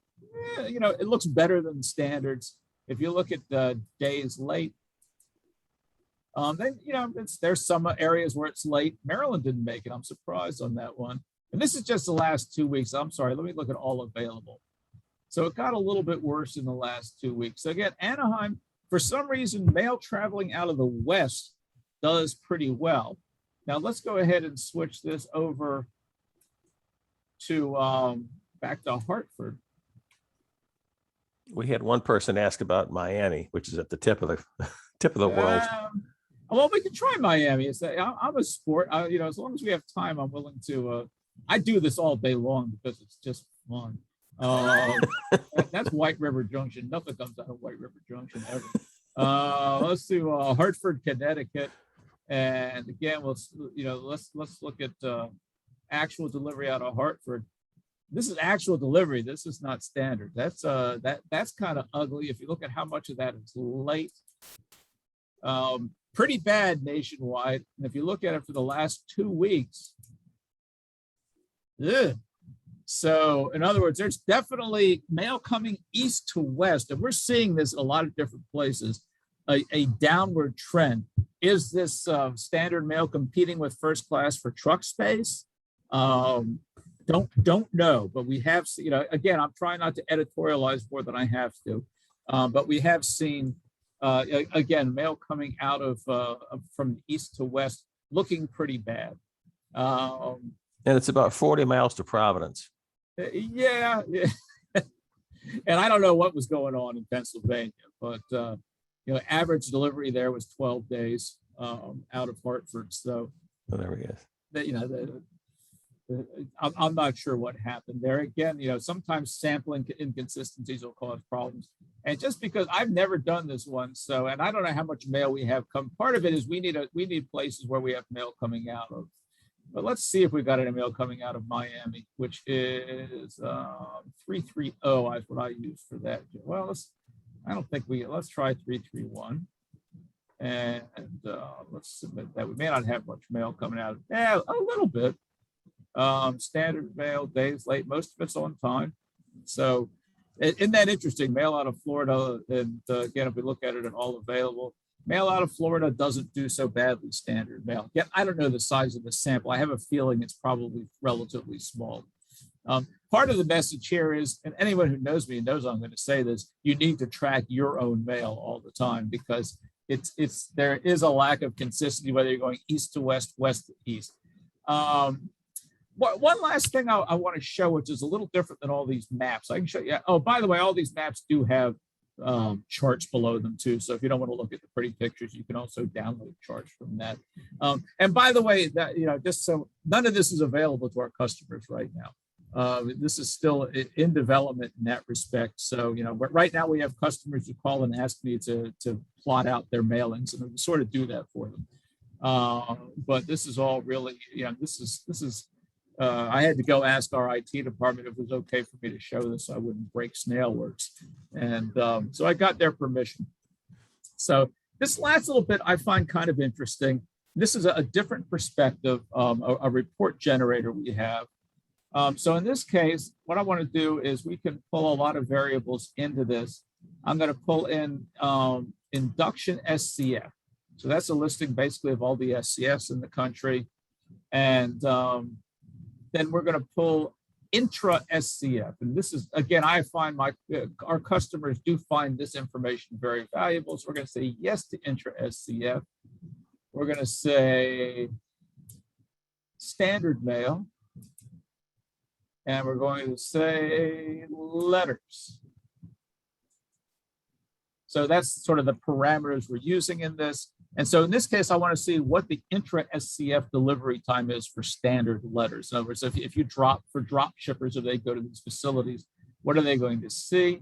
it looks better than the standards. If you look at the days late, then there's some areas where it's late. Maryland didn't make it. I'm surprised on that one. And this is just the last 2 weeks. I'm sorry. Let me look at all available. So it got a little bit worse in the last 2 weeks. So again, Anaheim, for some reason, mail traveling out of the west does pretty well. Now let's go ahead and switch this over to back to Hartford. We had one person ask about Miami, which is at the tip of the world. Well, we can try Miami. I'm a sport. As long as we have time, I'm willing to. I do this all day long because it's just fun. That's White River Junction. Nothing comes out of White River Junction ever. Let's do Hartford, Connecticut, and again, let's look at actual delivery out of Hartford. This is actual delivery. This is not standard. That's kind of ugly. If you look at how much of that is late, pretty bad nationwide. And if you look at it for the last 2 weeks, ugh. So in other words, there's definitely mail coming east to west, and we're seeing this in a lot of different places, a downward trend. Is this standard mail competing with first class for truck space? Don't know, but we have, again, I'm trying not to editorialize more than I have to, but we have seen, again, mail coming out of from east to west looking pretty bad. And it's about 40 miles to Providence. Yeah. And I don't know what was going on in Pennsylvania, but, average delivery there was 12 days out of Hartford. So there we go. I'm not sure what happened there. Again, sometimes sampling inconsistencies will cause problems. And just because I've never done this one, and I don't know how much mail we have come. Part of it is we need places where we have mail coming out of. But let's see if we got any mail coming out of Miami, which is 330 is what I use for that. Well, let's try 331. And let's submit that. We may not have much mail coming out. Yeah, a little bit. Standard mail, days late, most of it's on time. So isn't that interesting? Mail out of Florida, and again, if we look at it at all available, mail out of Florida doesn't do so badly standard mail. Yeah, I don't know the size of the sample. I have a feeling it's probably relatively small. Part of the message here is, and anyone who knows me knows I'm going to say this, you need to track your own mail all the time, because there is a lack of consistency, whether you're going east to west, west to east. One last thing I want to show, which is a little different than all these maps. I can show you. Oh, by the way, all these maps do have charts below them too. So if you don't want to look at the pretty pictures, you can also download charts from that. And by the way, that just so none of this is available to our customers right now. This is still in development in that respect. So right now we have customers who call and ask me to plot out their mailings, and we sort of do that for them. But this is all really, this is. I had to go ask our IT department if it was okay for me to show this so I wouldn't break Snailworks. And so I got their permission. So this last little bit I find kind of interesting. This is a different perspective, a report generator we have. So in this case, what I want to do is we can pull a lot of variables into this. I'm going to pull in induction SCF. So that's a listing basically of all the SCFs in the country. And then we're going to pull intra SCF. And this is, again, I find our customers do find this information very valuable. So we're going to say yes to intra SCF. We're going to say standard mail. And we're going to say letters. So that's sort of the parameters we're using in this. And so in this case, I want to see what the intra-SCF delivery time is for standard letters. In other words, if you drop shippers, if they go to these facilities, what are they going to see?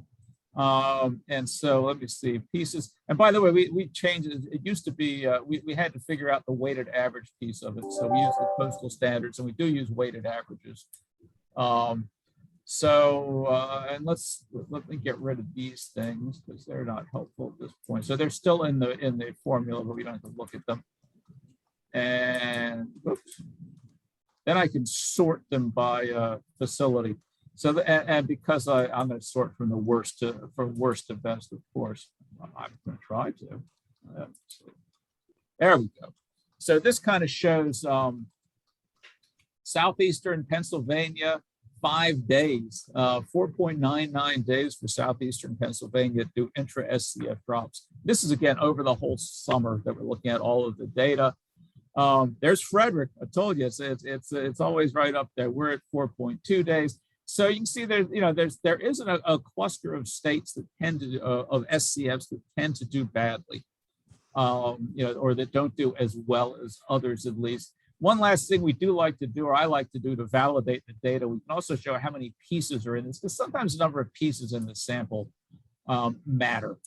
And so let me see pieces. And by the way, we changed it. It used to be, we had to figure out the weighted average piece of it. So we use the postal standards and we do use weighted averages. And let me get rid of these things because they're not helpful at this point. So they're still in the formula, but we don't have to look at them. And oops, then I can sort them by facility. So and because I'm going to sort from the worst to best, of course, I'm going to try to. There we go. So this kind of shows southeastern Pennsylvania, 5 days, 4.99 days for southeastern Pennsylvania do intra-SCF drops. This is again over the whole summer that we're looking at all of the data. There's Frederick. I told you it's always right up there. We're at 4.2 days. So you can see there isn't a cluster of states that tend to of SCFs that tend to do badly, or that don't do as well as others at least. One last thing we do like to do, or I like to do to validate the data, we can also show how many pieces are in this, because sometimes the number of pieces in the sample matter.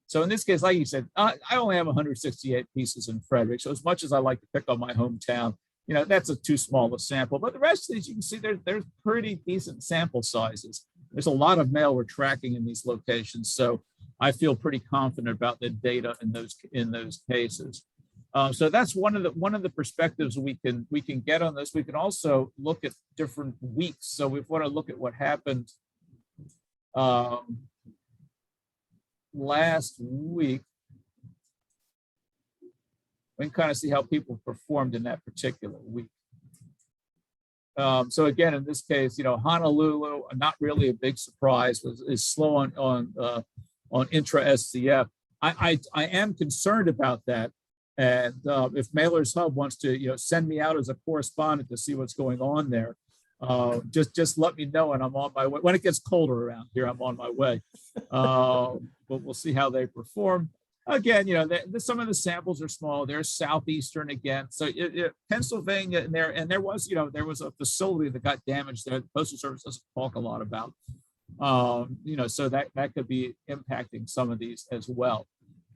So in this case, like you said, I only have 168 pieces in Frederick. So as much as I like to pick on my hometown, that's a too small a sample. But the rest of these, you can see there's pretty decent sample sizes. There's a lot of mail we're tracking in these locations. So I feel pretty confident about the data in those cases. So that's one of the perspectives we can get on this. We can also look at different weeks. So we want to look at what happened last week. We can kind of see how people performed in that particular week. So again, in this case, Honolulu, not really a big surprise, is slow on intra-SCF. I am concerned about that. And if Mailers Hub wants to, send me out as a correspondent to see what's going on there, just let me know, and I'm on my way. When it gets colder around here, I'm on my way. But we'll see how they perform. Again, some of the samples are small. They're southeastern again. So Pennsylvania, and there was a facility that got damaged there. The Postal Service doesn't talk a lot about. So that could be impacting some of these as well.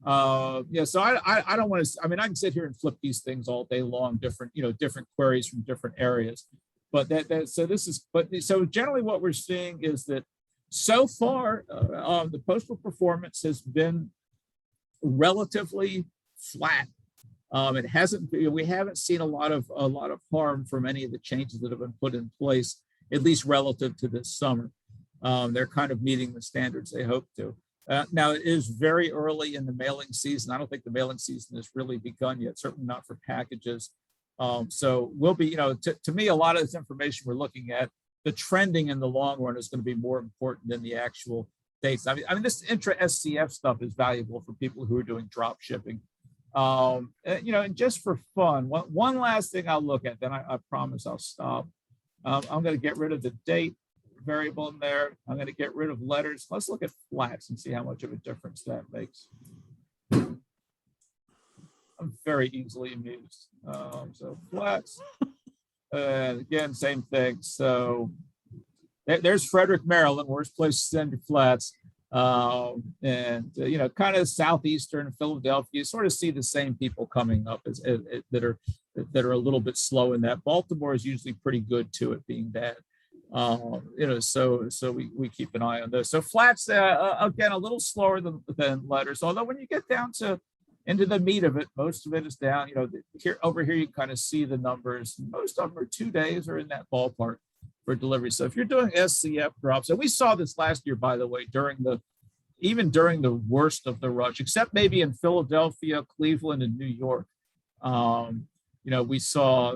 So I don't want to. I mean, I can sit here and flip these things all day long. Different queries from different areas. But so generally what we're seeing is that so far the postal performance has been relatively flat. It hasn't. We haven't seen a lot of harm from any of the changes that have been put in place, at least relative to this summer. They're kind of meeting the standards they hope to. Now it is very early in the mailing season. I don't think the mailing season has really begun yet. Certainly not for packages. So we'll be. To me, a lot of this information we're looking at, the trending in the long run is going to be more important than the actual dates. I mean, this intra-SCF stuff is valuable for people who are doing drop shipping. And just for fun, one last thing I'll look at, then I promise I'll stop. I'm going to get rid of the date variable in there. I'm going to get rid of letters. Let's look at flats and see how much of a difference that makes. I'm very easily amused. So flats, again, same thing. So there's Frederick, Maryland, worst place to send your flats. And kind of southeastern Philadelphia, you sort of see the same people coming up as that are a little bit slow in that. Baltimore is usually pretty good to it being bad. So we keep an eye on those. So flats, again, a little slower than letters. Although when you get down into the meat of it, most of it is down. Over here you kind of see the numbers. Most of them are 2 days or in that ballpark for delivery. So if you're doing SCF drops, and we saw this last year, by the way, even during the worst of the rush, except maybe in Philadelphia, Cleveland, and New York. We saw,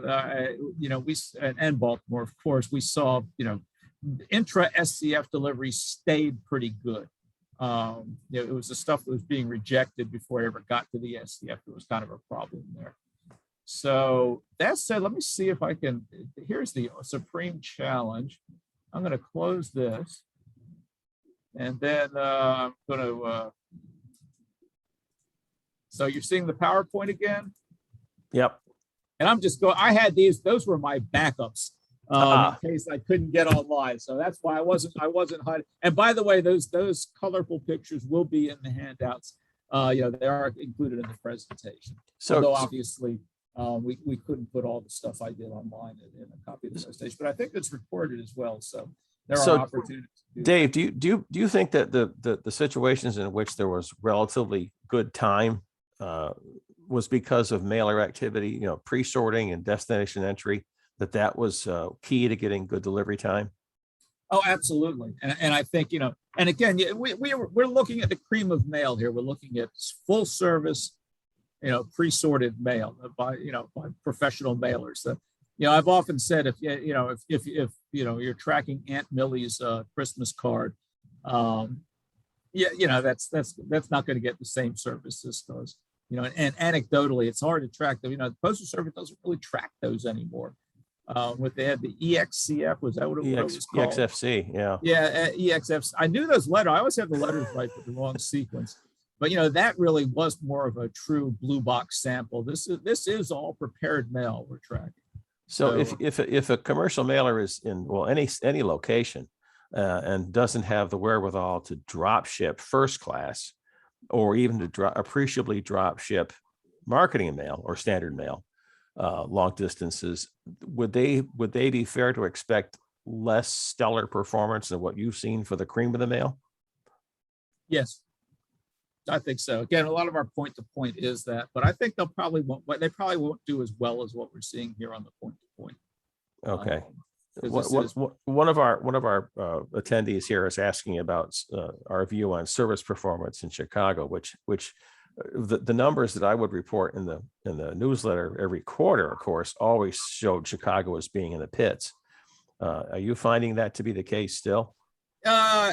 and Baltimore, of course, we saw, intra-SCF delivery stayed pretty good. It was the stuff that was being rejected before it ever got to the SCF. There was kind of a problem there. So that said, let me see if I can, here's the supreme challenge. I'm going to close this. And then I'm going to So you're seeing the PowerPoint again? Yep. And I'm just going, I had these, those were my backups in case I couldn't get online. So that's why I wasn't hiding. And by the way, those colorful pictures will be in the handouts. They are included in the presentation. So, although obviously we couldn't put all the stuff I did online in a copy of the presentation, but I think it's recorded as well. So there are opportunities. Dave, do you think that the situations in which there was relatively good time was because of mailer activity, pre-sorting and destination entry, that was key to getting good delivery time? Oh, absolutely. And I think, and again, we're looking at the cream of mail here. We're looking at full service, pre-sorted mail by professional mailers. So, I've often said if you're tracking Aunt Millie's Christmas card, that's not going to get the same service this does. And anecdotally, it's hard to track them. The Postal Service doesn't really track those anymore. They had the EXCF, was that what it was called? EXFC, yeah. Yeah, EXF. I knew those letters. I always have the letters right, but the wrong sequence. But that really was more of a true blue box sample. This is all prepared mail we're tracking. So if a commercial mailer is in any location and doesn't have the wherewithal to drop ship first class, or even to appreciably drop ship marketing mail or standard mail long distances, would they be fair to expect less stellar performance than what you've seen for the cream of the mail? Yes, I think so. Again, a lot of our point to point is that, but I think they probably won't do as well as what we're seeing here on the point to point. Okay. One of our attendees here is asking about our view on service performance in Chicago, which the numbers that I would report in the newsletter every quarter, of course, always showed Chicago as being in the pits. Are you finding that to be the case still? Yeah,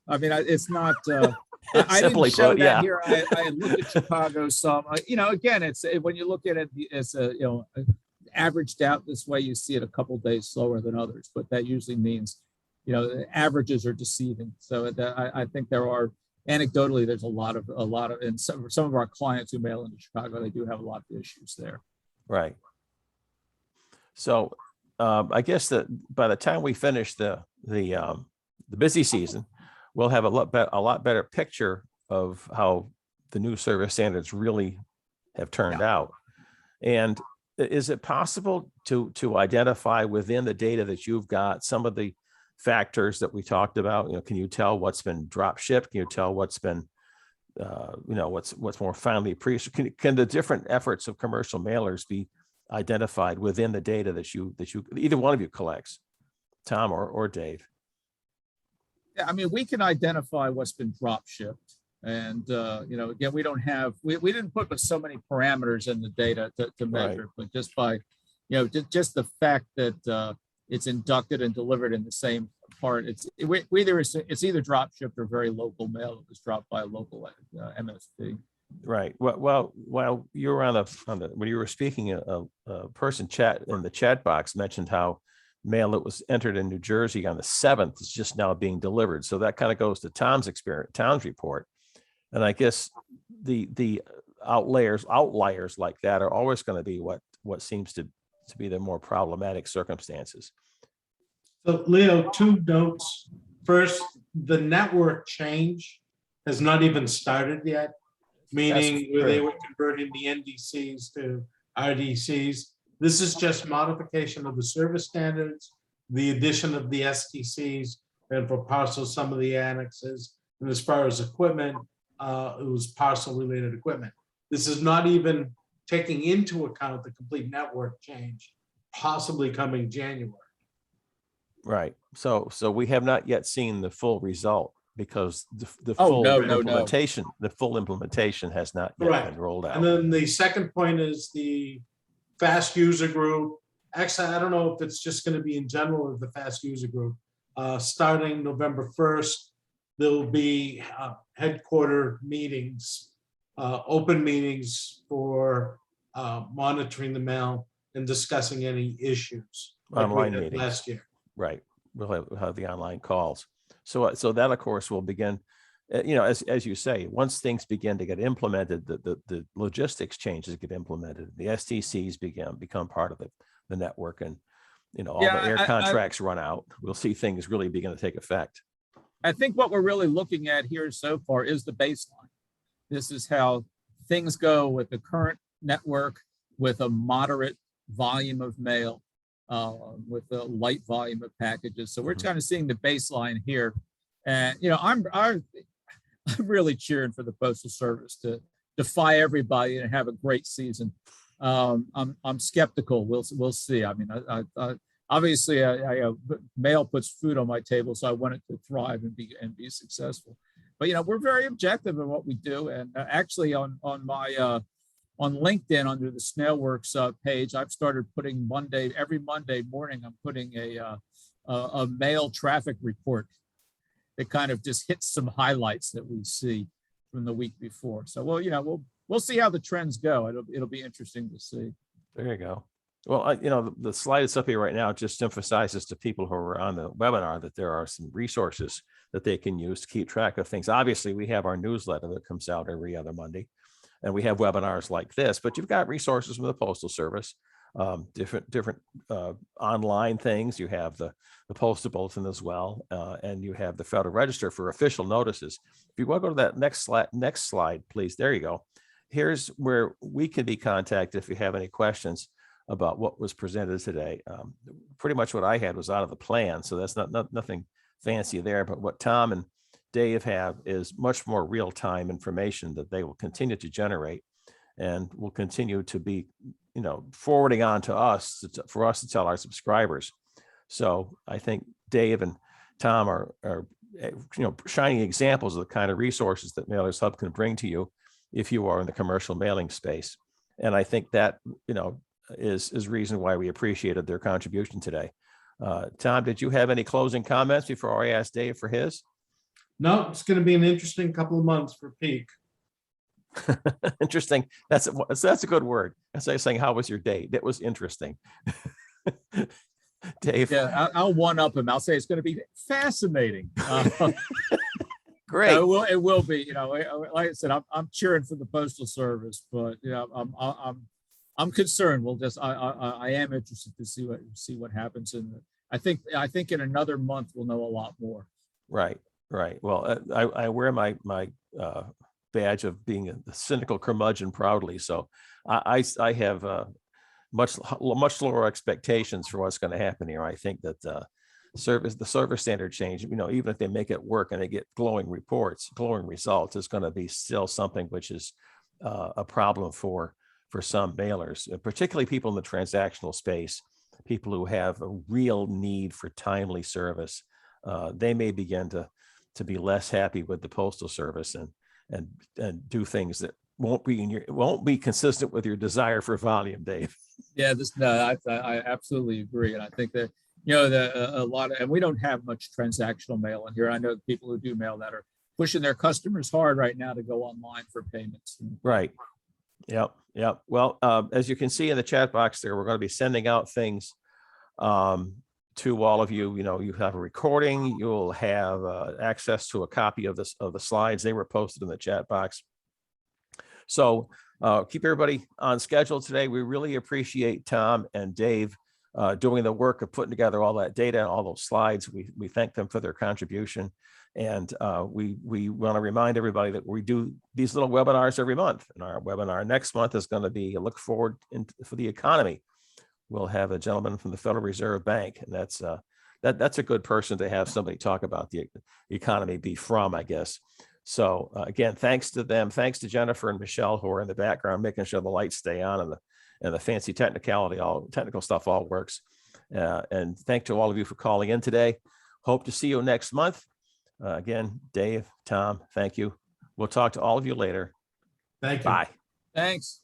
I mean, it's not. I didn't show that here. I looked at Chicago some. Again, it's when you look at it, it's averaged out this way. You see it a couple days slower than others, but that usually means, averages are deceiving. So I think there are. Anecdotally, there's a lot of, and some of our clients who mail into Chicago, they do have a lot of issues there. Right. So I guess that by the time we finish the busy season, we'll have a lot better picture of how the new service standards really have turned out. And is it possible to identify within the data that you've got some of the factors that we talked about? Can you tell what's been drop shipped? Can you tell what's been, what's more finely can the different efforts of commercial mailers be identified within the data that you either one of you collects, Tom or Dave? Yeah, I mean, we can identify what's been drop shipped, and again, we don't have we didn't put so many parameters in the data to measure, right. But just by just the fact that it's inducted and delivered in the same part. It's either drop shipped or very local mail that was dropped by a local MSP. Right. Well, while you were when you were speaking, a person in the chat box mentioned how mail that was entered in New Jersey on the 7th is just now being delivered. So that kind of goes to Tom's report. And I guess the outliers like that are always going to be what seems to be the more problematic circumstances. So Leo, 2 notes. First, the network change has not even started yet, meaning where they were converting the NDCs to RDCs. This is just modification of the service standards, the addition of the STCs, and for parcel, some of the annexes. And as far as equipment, it was parcel related equipment. This is not even taking into account the complete network change, possibly coming January. Right. So we have not yet seen the full result because the full implementation has not yet been rolled out. And then the second point is the fast user group. Actually, I don't know if it's just going to be in general of the fast user group. Starting November 1st, there will be headquarter meetings, open meetings for monitoring the mail and discussing any issues. Online meetings last year. Right. We'll have the online calls. So that, of course, will begin you know, as you say, once things begin to get implemented, the logistics changes get implemented. The STCs become part of the network, and you know, all the air contracts run out. We'll see things really begin to take effect. I think what we're really looking at here so far is the baseline. This is how things go with the current network, with a moderate volume of mail, with a light volume of packages. So we're kind of seeing the baseline here. And, you know, I'm really cheering for the Postal Service to defy everybody and have a great season. I'm skeptical. We'll see. I mean, obviously, mail puts food on my table, so I want it to thrive and be successful. But you know, we're very objective in what we do, and actually, on my on LinkedIn under the Snailworks page, I've started putting every Monday morning, I'm putting a mail traffic report that kind of just hits some highlights that we see from the week before. So, well, you know, we'll see how the trends go. It'll be interesting to see. There you go. Well, you know, the slide that's up here right now just emphasizes to people who are on the webinar that there are some resources that they can use to keep track of things. Obviously, we have our newsletter that comes out every other Monday, and we have webinars like this, but you've got resources from the Postal Service, different online things. You have the Postal Bulletin as well, and you have the Federal Register for official notices. If you want to go to that next slide, please. There you go. Here's where we can be contacted if you have any questions about what was presented today. Pretty much what I had was out of the plan, so that's nothing fancy there. But what Tom and Dave have is much more real-time information that they will continue to generate, and will continue to be, you know, forwarding on to us for us to tell our subscribers. So I think Dave and Tom are you know, shining examples of the kind of resources that Mailers Hub can bring to you if you are in the commercial mailing space. And I think that, you know, is reason why we appreciated their contribution today. Tom, did you have any closing comments before I ask Dave for his? No, it's going to be an interesting couple of months for peak. Interesting. That's a good word. That's like saying, how was your day? That was interesting. Dave. Yeah, I'll one up him. I'll say it's going to be fascinating. Great. It will be. You know, like I said, I'm cheering for the Postal Service, but you know, I'm concerned. I am interested to see what happens, and I think in another month we'll know a lot more. Right. Well, I wear my badge of being a cynical curmudgeon proudly, so I have much lower expectations for what's going to happen here. I think that the service standard change, you know, even if they make it work and they get glowing results, is going to be still something which is a problem for some mailers, particularly people in the transactional space, people who have a real need for timely service. They may begin to be less happy with the Postal Service and do things that won't be consistent with your desire for volume, Dave. Yeah, I absolutely agree, and I think that, you know, a lot of, and we don't have much transactional mail in here. I know people who do mail that are pushing their customers hard right now to go online for payments. Right. Yep. Well, as you can see in the chat box there, we're going to be sending out things to all of you. You know, you have a recording, you'll have access to a copy of the slides. They were posted in the chat box. So keep everybody on schedule today. We really appreciate Tom and Dave doing the work of putting together all that data and all those slides. We thank them for their contribution. And we want to remind everybody that we do these little webinars every month. And our webinar next month is going to be a look forward for the economy. We'll have a gentleman from the Federal Reserve Bank, and that's a good person to have somebody talk about the economy be from, I guess. So again, thanks to them, thanks to Jennifer and Michelle who are in the background making sure the lights stay on and the fancy technical stuff all works. And thank to all of you for calling in today. Hope to see you next month. Again, Dave, Tom, thank you. We'll talk to all of you later. Thank you. Bye. Thanks.